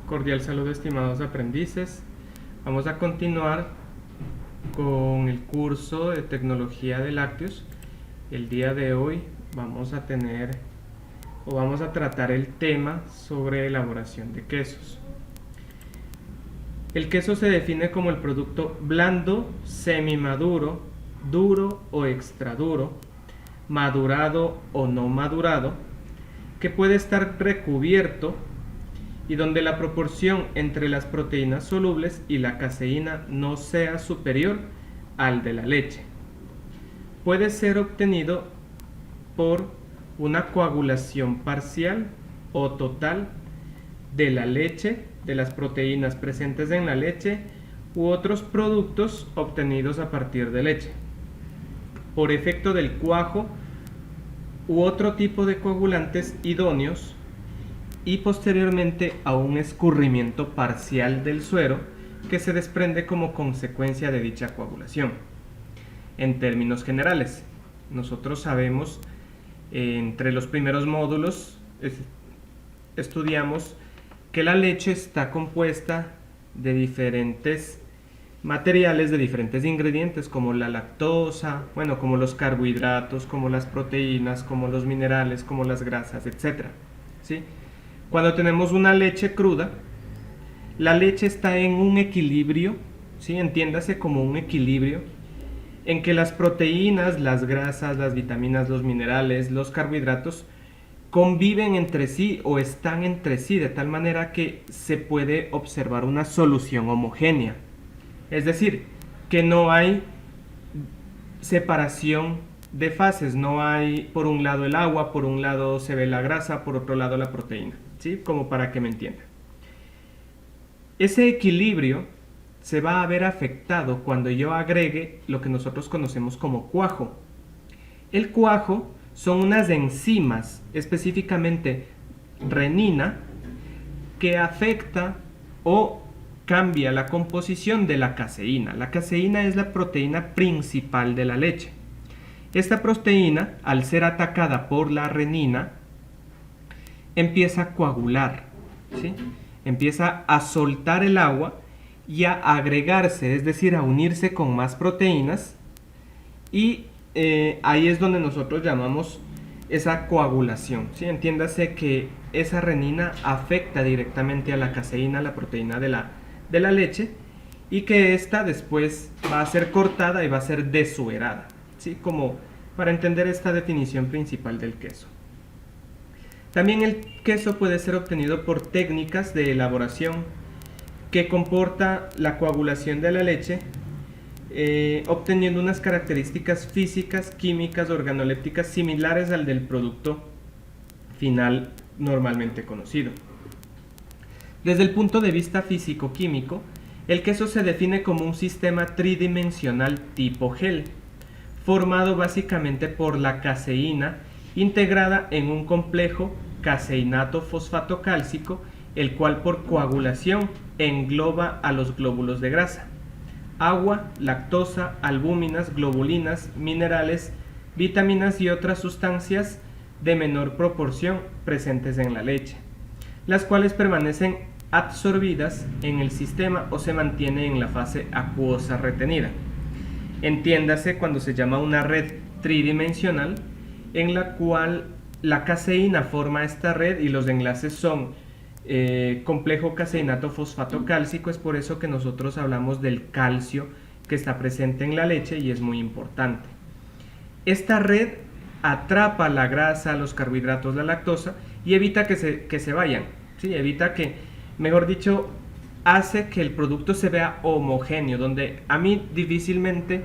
Cordial saludo, estimados aprendices. Vamos a continuar con el curso de tecnología de lácteos. El día de hoy vamos a tratar el tema sobre elaboración de quesos. El queso se define como el producto blando, semimaduro, duro o extraduro, madurado o no madurado, que puede estar recubierto y donde la proporción entre las proteínas solubles y la caseína no sea superior al de la leche. Puede ser obtenido por una coagulación parcial o total de la leche, de las proteínas presentes en la leche u otros productos obtenidos a partir de leche, por efecto del cuajo u otro tipo de coagulantes idóneos, y posteriormente a un escurrimiento parcial del suero que se desprende como consecuencia de dicha coagulación. En términos generales, nosotros sabemos, entre los primeros módulos estudiamos que la leche está compuesta de diferentes materiales, de diferentes ingredientes, como la lactosa, como los carbohidratos, como las proteínas, como los minerales, como las grasas, etc. ¿Sí? Cuando tenemos una leche cruda, la leche está en un equilibrio, ¿sí? Entiéndase como un equilibrio en que las proteínas, las grasas, las vitaminas, los minerales, los carbohidratos conviven entre sí o están entre sí de tal manera que se puede observar una solución homogénea. Es decir, que no hay separación de fases, no hay por un lado el agua, por un lado se ve la grasa, por otro lado la proteína, ¿sí? Como para que me entiendan. Ese equilibrio se va a ver afectado cuando yo agregue lo que nosotros conocemos como cuajo. El cuajo son unas enzimas, específicamente renina, que afecta o cambia la composición de la caseína. La caseína es la proteína principal de la leche. Esta proteína, al ser atacada por la renina, empieza a coagular, ¿sí? Empieza a soltar el agua y a agregarse, es decir, a unirse con más proteínas, y ahí es donde nosotros llamamos esa coagulación, ¿sí? Entiéndase que esa renina afecta directamente a la caseína, la proteína de la leche, y que esta después va a ser cortada y va a ser desuerada, ¿sí? Como para entender esta definición principal del queso. También el queso puede ser obtenido por técnicas de elaboración que comporta la coagulación de la leche, obteniendo unas características físicas, químicas, organolépticas similares al del producto final normalmente conocido. Desde el punto de vista físico-químico, el queso se define como un sistema tridimensional tipo gel, formado básicamente por la caseína integrada en un complejo caseinato fosfato cálcico, el cual por coagulación engloba a los glóbulos de grasa, agua, lactosa, albúminas, globulinas, minerales, vitaminas y otras sustancias de menor proporción presentes en la leche, las cuales permanecen absorbidas en el sistema o se mantienen en la fase acuosa retenida. Entiéndase cuando se llama una red tridimensional, en la cual la caseína forma esta red y los enlaces son complejo caseinato fosfato cálcico. Es por eso que nosotros hablamos del calcio que está presente en la leche y es muy importante. Esta red atrapa la grasa, los carbohidratos, la lactosa y evita que se vayan, ¿sí? Evita que, mejor dicho, hace que el producto se vea homogéneo, donde a mí difícilmente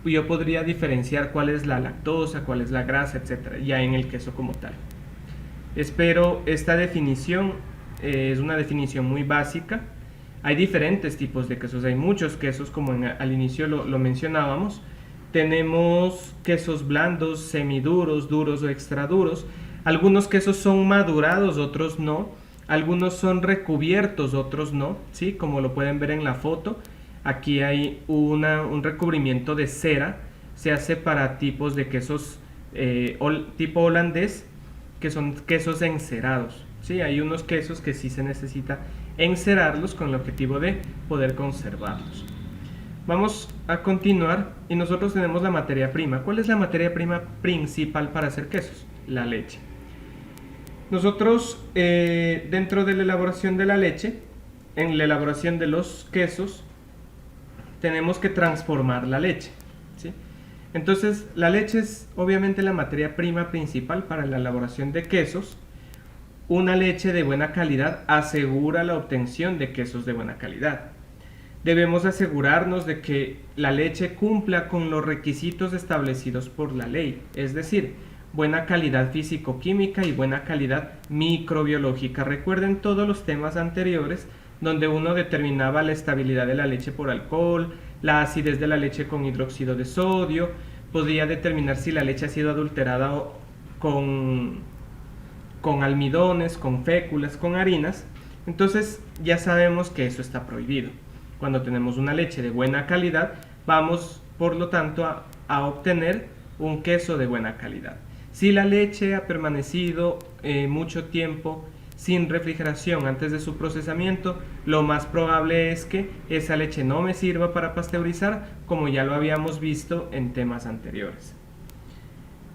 yo podría diferenciar cuál es la lactosa, cuál es la grasa, etc. ya en el queso como tal. Espero esta definición es una definición muy básica. Hay diferentes tipos de quesos, hay muchos quesos, como al inicio lo mencionábamos. Tenemos quesos blandos, semiduros, duros o extraduros. Algunos quesos son madurados, otros no. Algunos son recubiertos, otros no, ¿sí? Como lo pueden ver en la foto. Aquí hay un recubrimiento de cera. Se hace para tipos de quesos tipo holandés, que son quesos encerados, ¿sí? Hay unos quesos que sí se necesita encerarlos con el objetivo de poder conservarlos. Vamos a continuar y nosotros tenemos la materia prima. ¿Cuál es la materia prima principal para hacer quesos? La leche. Nosotros dentro de la elaboración de la leche, en la elaboración de los quesos, tenemos que transformar la leche, ¿sí? Entonces la leche es obviamente la materia prima principal para la elaboración de quesos. Una leche de buena calidad asegura la obtención de quesos de buena calidad. Debemos asegurarnos de que la leche cumpla con los requisitos establecidos por la ley, es decir, buena calidad físico-química y buena calidad microbiológica. Recuerden todos los temas anteriores donde uno determinaba la estabilidad de la leche por alcohol, la acidez de la leche con hidróxido de sodio, podía determinar si la leche ha sido adulterada con almidones, con féculas, con harinas. Entonces ya sabemos que eso está prohibido. Cuando tenemos una leche de buena calidad, vamos por lo tanto a obtener un queso de buena calidad. Si la leche ha permanecido mucho tiempo sin refrigeración antes de su procesamiento, lo más probable es que esa leche no me sirva para pasteurizar, como ya lo habíamos visto en temas anteriores.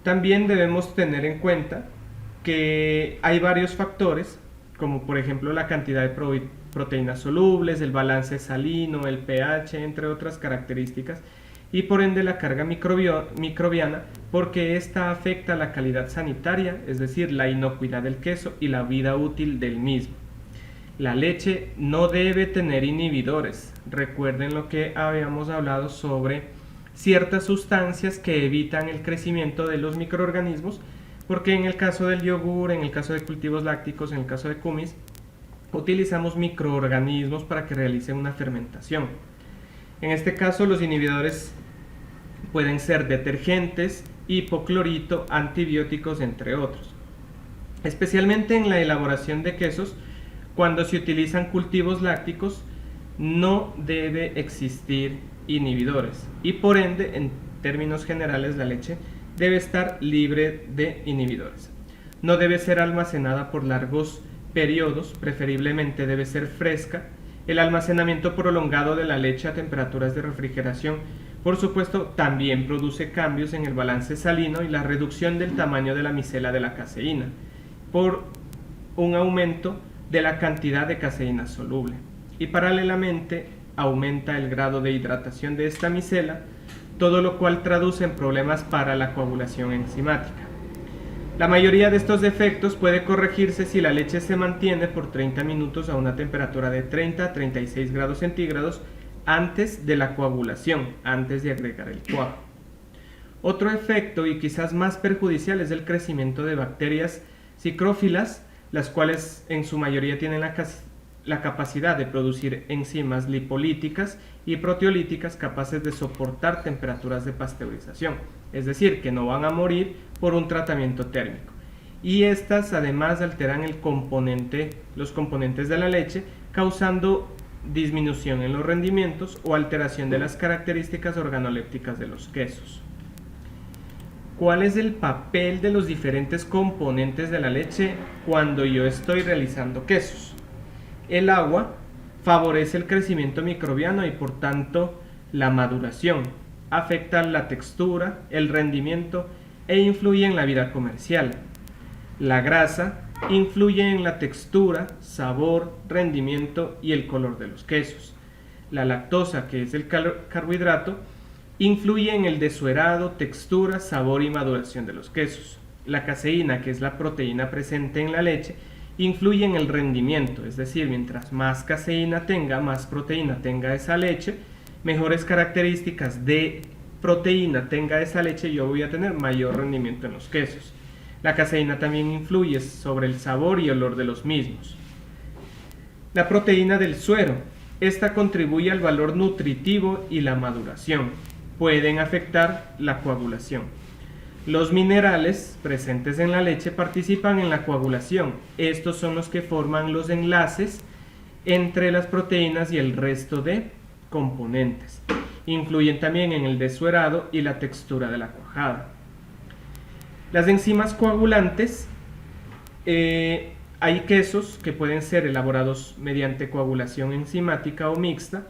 También debemos tener en cuenta que hay varios factores, como por ejemplo la cantidad de proteínas solubles, el balance salino, el pH, entre otras características, y por ende la carga microbiana, porque esta afecta la calidad sanitaria, es decir, la inocuidad del queso y la vida útil del mismo. La leche no debe tener inhibidores. Recuerden lo que habíamos hablado sobre ciertas sustancias que evitan el crecimiento de los microorganismos, porque en el caso del yogur, en el caso de cultivos lácticos, en el caso de kumis, utilizamos microorganismos para que realicen una fermentación. En este caso los inhibidores pueden ser detergentes, hipoclorito, antibióticos, entre otros. Especialmente en la elaboración de quesos, cuando se utilizan cultivos lácticos, no debe existir inhibidores y por ende, en términos generales, la leche debe estar libre de inhibidores. No debe ser almacenada por largos periodos, preferiblemente debe ser fresca. El almacenamiento prolongado de la leche a temperaturas de refrigeración, por supuesto, también produce cambios en el balance salino y la reducción del tamaño de la micela de la caseína, por un aumento de la cantidad de caseína soluble. Y paralelamente aumenta el grado de hidratación de esta micela, todo lo cual traduce en problemas para la coagulación enzimática. La mayoría de estos defectos puede corregirse si la leche se mantiene por 30 minutos a una temperatura de 30 a 36 grados centígrados antes de la coagulación, antes de agregar el cuajo. Otro efecto y quizás más perjudicial es el crecimiento de bacterias psicrófilas, las cuales en su mayoría tienen la capacidad de producir enzimas lipolíticas y proteolíticas capaces de soportar temperaturas de pasteurización, es decir, que no van a morir por un tratamiento térmico. Y estas además alteran los componentes de la leche, causando disminución en los rendimientos o alteración de las características organolépticas de los quesos. ¿Cuál es el papel de los diferentes componentes de la leche cuando yo estoy realizando quesos? El agua favorece el crecimiento microbiano y por tanto la maduración, afecta la textura, el rendimiento e influye en la vida comercial. La grasa influye en la textura, sabor, rendimiento y el color de los quesos. La lactosa, que es el carbohidrato, influye en el desuerado, textura, sabor y maduración de los quesos. La caseína, que es la proteína presente en la leche, influye en el rendimiento, es decir, mientras más caseína tenga, más proteína tenga esa leche, mejores características de proteína tenga esa leche, yo voy a tener mayor rendimiento en los quesos. La caseína también influye sobre el sabor y olor de los mismos. La proteína del suero, esta contribuye al valor nutritivo y la maduración. Pueden afectar la coagulación. Los minerales presentes en la leche participan en la coagulación. Estos son los que forman los enlaces entre las proteínas y el resto de componentes. Influyen también en el desuerado y la textura de la cuajada. Las enzimas coagulantes Hay quesos que pueden ser elaborados mediante coagulación enzimática o mixta.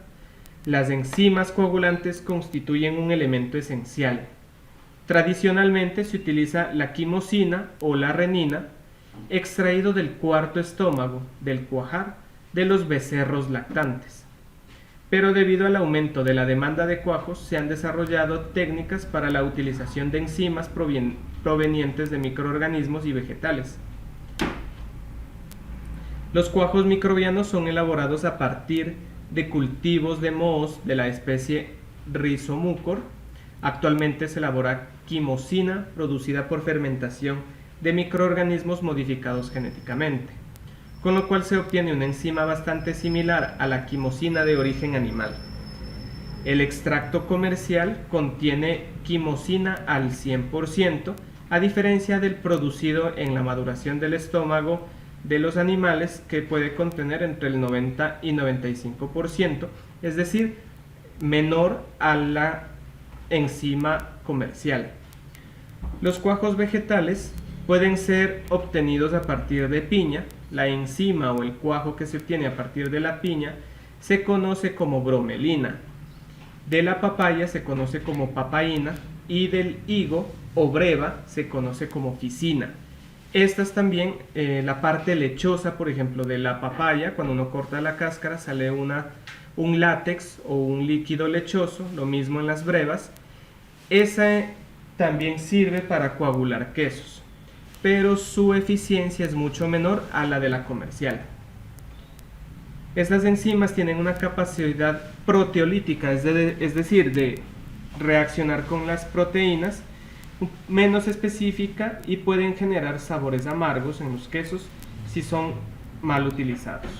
Las enzimas coagulantes constituyen un elemento esencial. Tradicionalmente se utiliza la quimosina o la renina, extraído del cuarto estómago, del cuajar, de los becerros lactantes. Pero debido al aumento de la demanda de cuajos, se han desarrollado técnicas para la utilización de enzimas provenientes de microorganismos y vegetales. Los cuajos microbianos son elaborados a partir de cultivos de mohos de la especie Rhizomucor. Actualmente se elabora quimosina producida por fermentación de microorganismos modificados genéticamente, con lo cual se obtiene una enzima bastante similar a la quimosina de origen animal. El extracto comercial contiene quimosina al 100%, a diferencia del producido en la maduración del estómago de los animales, que puede contener entre el 90 y 95%, es decir, menor a la enzima comercial. Los cuajos vegetales pueden ser obtenidos a partir de piña. La enzima o el cuajo que se obtiene a partir de la piña se conoce como bromelina. De la papaya se conoce como papaína y del higo o breva se conoce como ficina. Estas también, la parte lechosa, por ejemplo, de la papaya, cuando uno corta la cáscara sale un látex o un líquido lechoso, lo mismo en las brevas. Esa también sirve para coagular quesos, pero su eficiencia es mucho menor a la de la comercial. Estas enzimas tienen una capacidad proteolítica, es decir, de reaccionar con las proteínas, menos específica, y pueden generar sabores amargos en los quesos si son mal utilizados.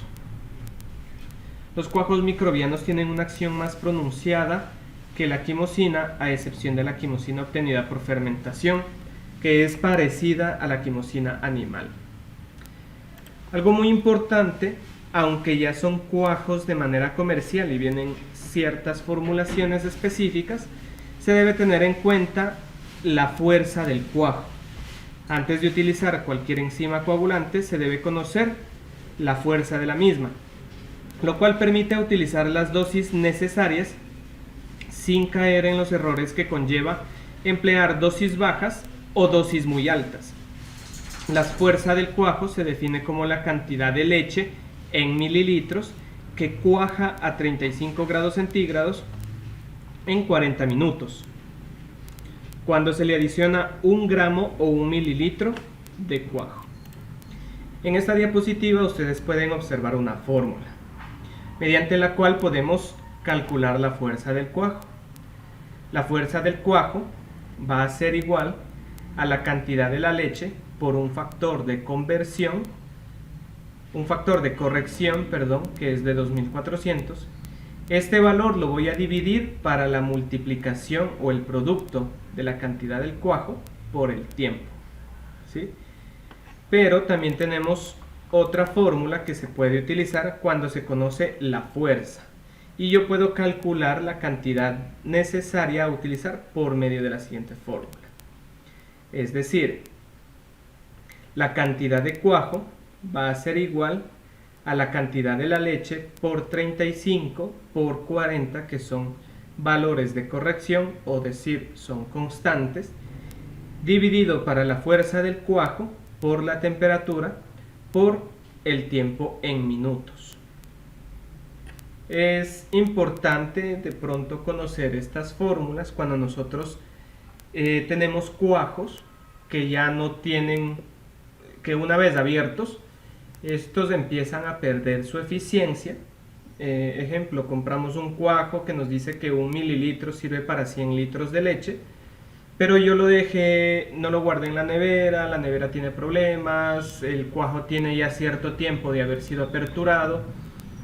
Los cuajos microbianos tienen una acción más pronunciada que la quimosina, a excepción de la quimosina obtenida por fermentación, que es parecida a la quimosina animal. Algo muy importante, aunque ya son cuajos de manera comercial y vienen ciertas formulaciones específicas, se debe tener en cuenta la fuerza del cuajo. Antes de utilizar cualquier enzima coagulante se debe conocer la fuerza de la misma, lo cual permite utilizar las dosis necesarias sin caer en los errores que conlleva emplear dosis bajas o dosis muy altas. La fuerza del cuajo se define como la cantidad de leche en mililitros que cuaja a 35 grados centígrados en 40 minutos, cuando se le adiciona 1 gramo o 1 mililitro de cuajo. En esta diapositiva ustedes pueden observar una fórmula, mediante la cual podemos calcular la fuerza del cuajo. La fuerza del cuajo va a ser igual a la cantidad de la leche por un factor de corrección, que es de 2400. Este valor lo voy a dividir para la multiplicación o el producto de la cantidad del cuajo por el tiempo, ¿sí? Pero también tenemos otra fórmula que se puede utilizar cuando se conoce la fuerza, y yo puedo calcular la cantidad necesaria a utilizar por medio de la siguiente fórmula. Es decir, la cantidad de cuajo va a ser igual a la cantidad de la leche por 35 por 40, que son valores de corrección, o decir, son constantes, dividido para la fuerza del cuajo por la temperatura por el tiempo en minutos. Es importante de pronto conocer estas fórmulas cuando nosotros tenemos cuajos que ya no tienen, que una vez abiertos, estos empiezan a perder su eficiencia. Ejemplo, compramos un cuajo que nos dice que 1 mililitro sirve para 100 litros de leche, pero yo lo dejé, no lo guardé en la nevera tiene problemas, el cuajo tiene ya cierto tiempo de haber sido aperturado,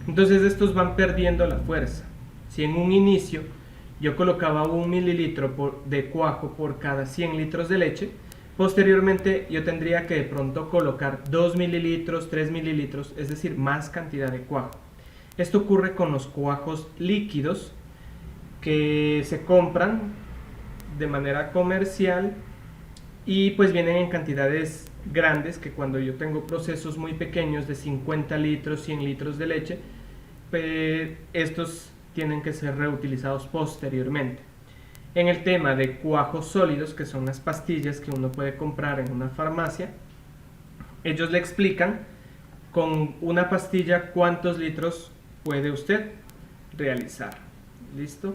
entonces estos van perdiendo la fuerza. Si en un inicio yo colocaba 1 mililitro de cuajo por cada 100 litros de leche, posteriormente yo tendría que de pronto colocar 2 mililitros, 3 mililitros, es decir, más cantidad de cuajo. Esto ocurre con los cuajos líquidos que se compran de manera comercial y pues vienen en cantidades grandes, que cuando yo tengo procesos muy pequeños de 50 litros, 100 litros de leche, estos tienen que ser reutilizados posteriormente. En el tema de cuajos sólidos, que son las pastillas que uno puede comprar en una farmacia, ellos le explican con una pastilla cuántos litros puede usted realizar. ¿Listo?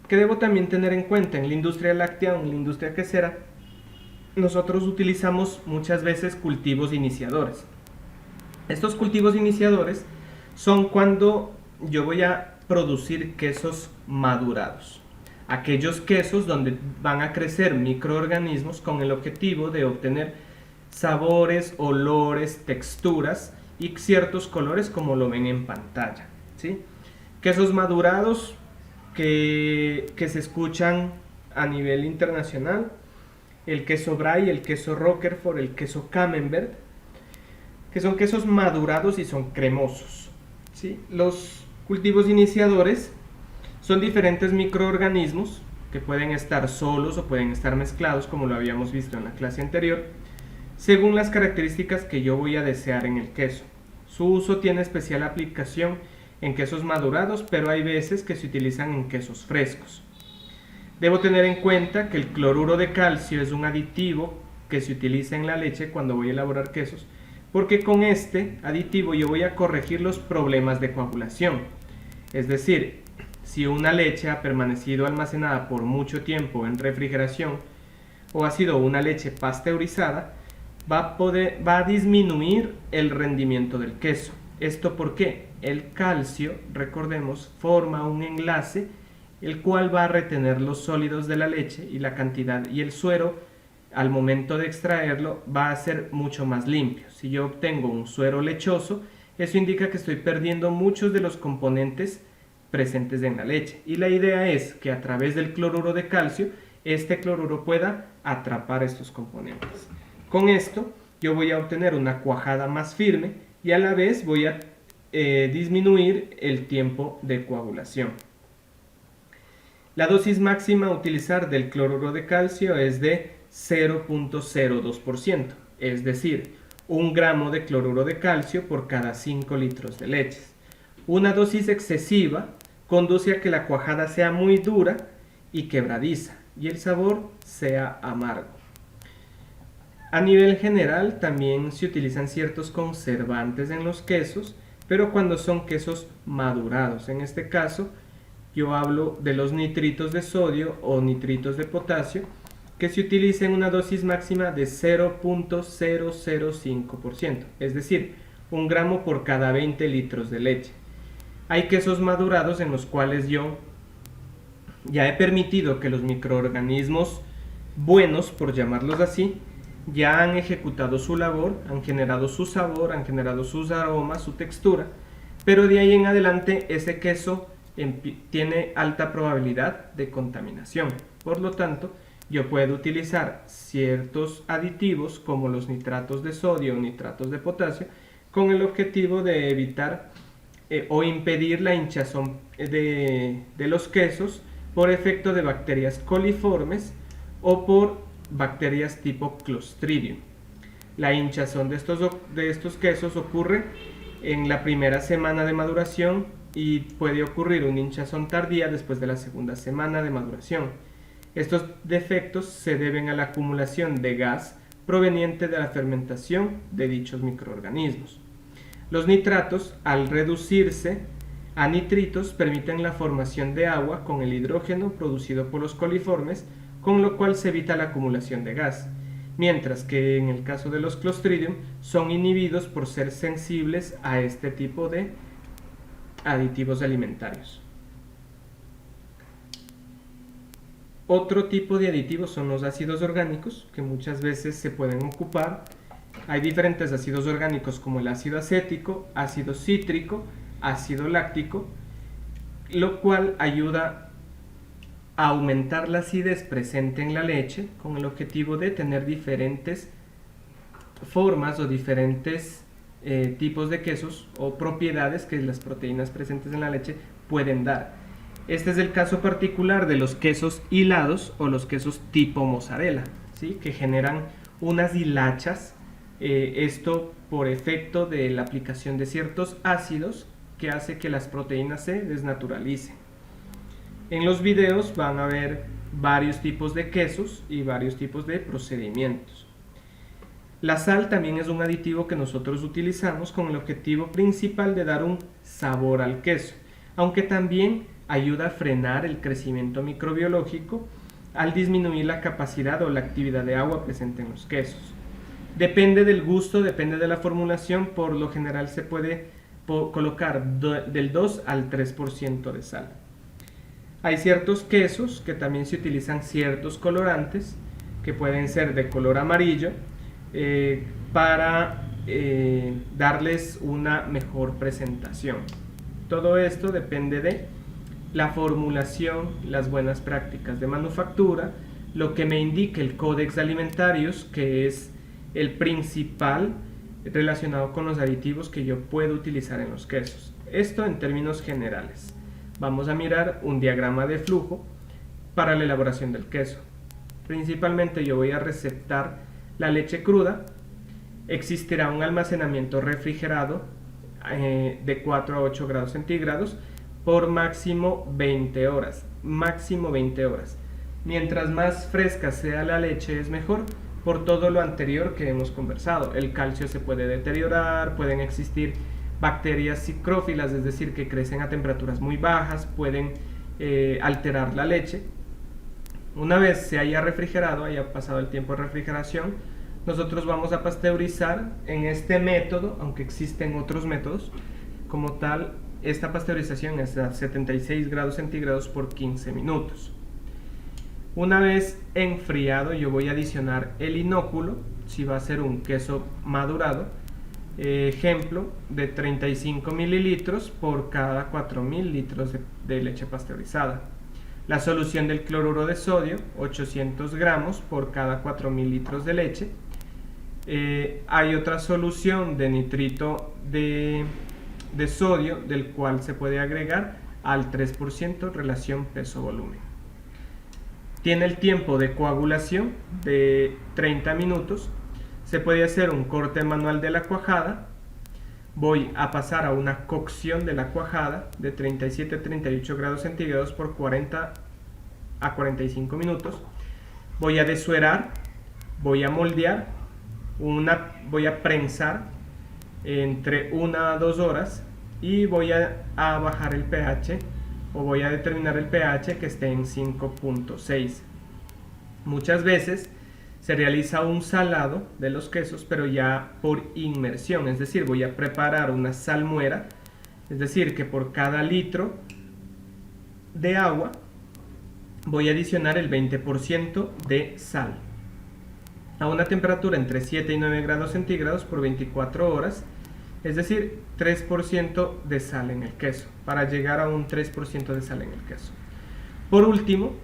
Que debo también tener en cuenta en la industria láctea o en la industria quesera, nosotros utilizamos muchas veces cultivos iniciadores. Estos cultivos iniciadores son cuando yo voy a producir quesos madurados. Aquellos quesos donde van a crecer microorganismos con el objetivo de obtener sabores, olores, texturas y ciertos colores como lo ven en pantalla, ¿sí? Quesos madurados que se escuchan a nivel internacional: el queso Brie, el queso Roquefort, el queso Camembert, que son quesos madurados y son cremosos, ¿sí? Los cultivos iniciadores son diferentes microorganismos que pueden estar solos o pueden estar mezclados, como lo habíamos visto en la clase anterior, según las características que yo voy a desear en el queso. Su uso tiene especial aplicación en quesos madurados, pero hay veces que se utilizan en quesos frescos. Debo tener en cuenta que el cloruro de calcio es un aditivo que se utiliza en la leche cuando voy a elaborar quesos, porque con este aditivo yo voy a corregir los problemas de coagulación. Es decir, si una leche ha permanecido almacenada por mucho tiempo en refrigeración o ha sido una leche pasteurizada, va a disminuir el rendimiento del queso. ¿Esto por qué? El calcio, recordemos, forma un enlace el cual va a retener los sólidos de la leche y la cantidad, y el suero al momento de extraerlo va a ser mucho más limpio. Si yo obtengo un suero lechoso, eso indica que estoy perdiendo muchos de los componentes presentes en la leche, y la idea es que a través del cloruro de calcio este cloruro pueda atrapar estos componentes. Con esto yo voy a obtener una cuajada más firme y a la vez voy a disminuir el tiempo de coagulación. La dosis máxima a utilizar del cloruro de calcio es de 0.02%, es decir, 1 gramo de cloruro de calcio por cada 5 litros de leche. Una dosis excesiva conduce a que la cuajada sea muy dura y quebradiza y el sabor sea amargo. A nivel general también se utilizan ciertos conservantes en los quesos, pero cuando son quesos madurados. En este caso yo hablo de los nitritos de sodio o nitritos de potasio, que se utiliza en una dosis máxima de 0.005%, es decir, 1 gramo por cada 20 litros de leche. Hay quesos madurados en los cuales yo ya he permitido que los microorganismos buenos, por llamarlos así, ya han ejecutado su labor, han generado su sabor, han generado sus aromas, su textura, pero de ahí en adelante ese queso tiene alta probabilidad de contaminación. Por lo tanto, yo puedo utilizar ciertos aditivos como los nitratos de sodio o nitratos de potasio con el objetivo de evitar o impedir la hinchazón de los quesos por efecto de bacterias coliformes o por bacterias tipo Clostridium. La hinchazón de estos quesos ocurre en la primera semana de maduración y puede ocurrir una hinchazón tardía después de la segunda semana de maduración. Estos defectos se deben a la acumulación de gas proveniente de la fermentación de dichos microorganismos. Los nitratos, al reducirse a nitritos, permiten la formación de agua con el hidrógeno producido por los coliformes, con lo cual se evita la acumulación de gas, mientras que en el caso de los Clostridium son inhibidos por ser sensibles a este tipo de aditivos alimentarios. Otro tipo de aditivos son los ácidos orgánicos, que muchas veces se pueden ocupar. Hay diferentes ácidos orgánicos como el ácido acético, ácido cítrico, ácido láctico, lo cual ayuda a aumentar la acidez presente en la leche con el objetivo de tener diferentes formas o diferentes tipos de quesos o propiedades que las proteínas presentes en la leche pueden dar. Este es el caso particular de los quesos hilados o los quesos tipo mozzarella, ¿sí? Que generan unas hilachas, esto por efecto de la aplicación de ciertos ácidos que hace que las proteínas se desnaturalicen. En los videos van a ver varios tipos de quesos y varios tipos de procedimientos. La sal también es un aditivo que nosotros utilizamos con el objetivo principal de dar un sabor al queso, aunque también ayuda a frenar el crecimiento microbiológico al disminuir la capacidad o la actividad de agua presente en los quesos. Depende del gusto, depende de la formulación, por lo general se puede colocar del 2 al 3% de sal. Hay ciertos quesos que también se utilizan ciertos colorantes, que pueden ser de color amarillo, para darles una mejor presentación. Todo esto depende de la formulación, las buenas prácticas de manufactura, lo que me indique el Codex Alimentarius, que es el principal relacionado con los aditivos que yo puedo utilizar en los quesos. Esto en términos generales. Vamos a mirar un diagrama de flujo para la elaboración del queso. Principalmente yo voy a receptar la leche cruda. Existirá un almacenamiento refrigerado de 4 a 8 grados centígrados por máximo 20 horas. Máximo 20 horas. Mientras más fresca sea la leche es mejor, por todo lo anterior que hemos conversado. El calcio se puede deteriorar, pueden existir bacterias psicrófilas, es decir, que crecen a temperaturas muy bajas, pueden alterar la leche. Una vez se haya refrigerado, haya pasado el tiempo de refrigeración, nosotros vamos a pasteurizar en este método, aunque existen otros métodos. Como tal, esta pasteurización es a 76 grados centígrados por 15 minutos. Una vez enfriado, yo voy a adicionar el inóculo, si va a ser un queso madurado, ejemplo de 35 mililitros por cada 4000 litros de leche pasteurizada. La solución del cloruro de sodio, 800 gramos por cada 4000 litros de leche. Hay otra solución de nitrito de sodio, del cual se puede agregar al 3% relación peso-volumen. Tiene el tiempo de coagulación de 30 minutos. Se puede hacer un corte manual de la cuajada. Voy a pasar a una cocción de la cuajada de 37 a 38 grados centígrados por 40 a 45 minutos. Voy a desuerar, voy a moldear, voy a prensar entre 1 a 2 horas y voy a bajar el pH, o voy a determinar el pH que esté en 5.6. Muchas veces se realiza un salado de los quesos, pero ya por inmersión, es decir, voy a preparar una salmuera, es decir, que por cada litro de agua voy a adicionar el 20% de sal a una temperatura entre 7 y 9 grados centígrados por 24 horas, es decir, 3% de sal en el queso, para llegar a un 3% de sal en el queso. Por último,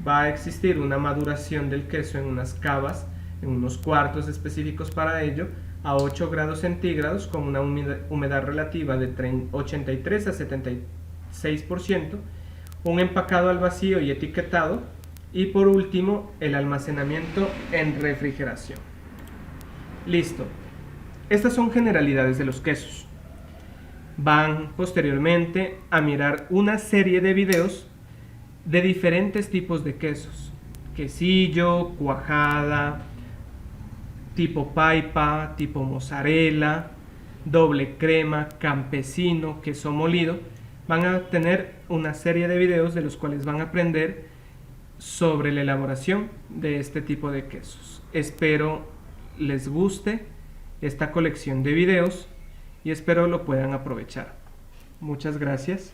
va a existir una maduración del queso en unas cavas, en unos cuartos específicos para ello, a 8 grados centígrados con una humedad relativa de 83 a 76%, un empacado al vacío y etiquetado, y por último el almacenamiento en refrigeración. Listo. Estas son generalidades de los quesos. Van posteriormente a mirar una serie de videos de diferentes tipos de quesos: quesillo, cuajada, tipo paipa, tipo mozzarella, doble crema, campesino, queso molido. Van a tener una serie de videos de los cuales van a aprender sobre la elaboración de este tipo de quesos. Espero les guste esta colección de videos y espero lo puedan aprovechar. Muchas gracias.